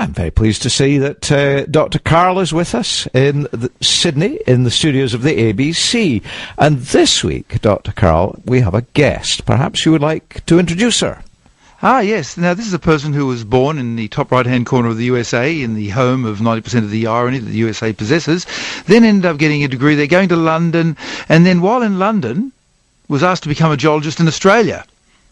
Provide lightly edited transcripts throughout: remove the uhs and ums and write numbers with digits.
I'm very pleased to see that Dr. Karl is with us in Sydney, in the studios of the ABC. And this week, Dr. Karl, we have a guest. Perhaps you would like to introduce her. Ah, yes. Now, this is a person who was born in the top right-hand corner of the USA, in the home of 90% of the irony that the USA possesses, then ended up getting a degree there, going to London, and then while in London, was asked to become a geologist in Australia.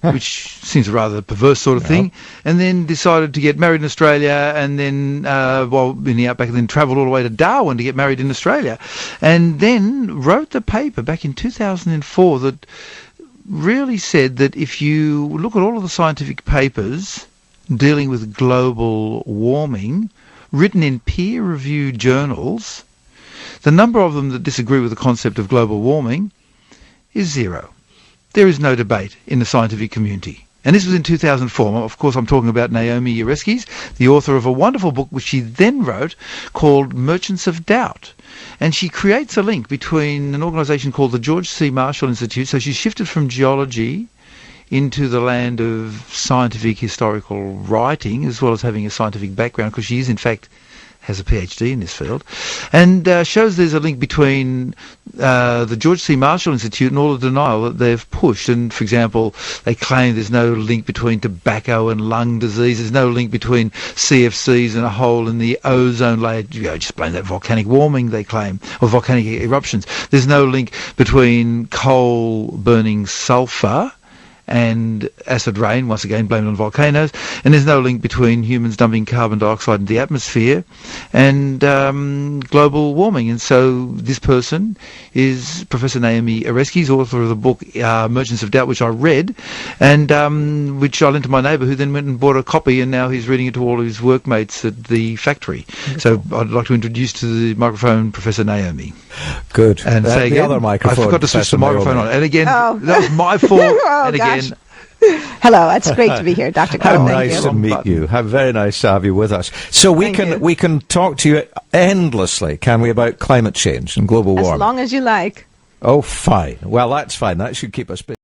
Which seems a rather perverse sort of thing, and then decided to get married in Australia, and then, while in the outback, then travelled all the way to Darwin to get married in Australia, and then wrote the paper back in 2004 that really said that if you look at all of the scientific papers dealing with global warming, written in peer-reviewed journals, the number of them that disagree with the concept of global warming is zero. There is no debate in the scientific community. And this was in 2004. Of course, I'm talking about Naomi Oreskes, the author of a wonderful book which she then wrote called Merchants of Doubt. And she creates a link between an organisation called the George C. Marshall Institute. So she shifted from geology into the land of scientific historical writing, as well as having a scientific background, because she is, in fact, has a PhD in this field, and shows there's a link between the George C. Marshall Institute and all the denial that they've pushed. And, for example, they claim there's no link between tobacco and lung disease, there's no link between CFCs and a hole in the ozone layer. Just blame that volcanic warming, they claim, or volcanic eruptions. There's no link between coal burning sulphur and acid rain, once again blamed on volcanoes, and there's no link between humans dumping carbon dioxide into the atmosphere and global warming. And so this person is Professor Naomi Oreskes, author of the book Merchants of Doubt, which I read, and which I lent to my neighbour, who then went and bought a copy, and now he's reading it to all his workmates at the factory. So I'd like to introduce to the microphone Professor Naomi. Good. And say the again, other microphone, I forgot to switch the microphone on. And again, that was my fault. And again, hello, it's great to be here, Dr. Karl. How nice to meet you. How very nice to have you with us. So we can talk to you endlessly, can we, about climate change and global warming? As long as you like. Oh, fine. Well, that's fine. That should keep us busy.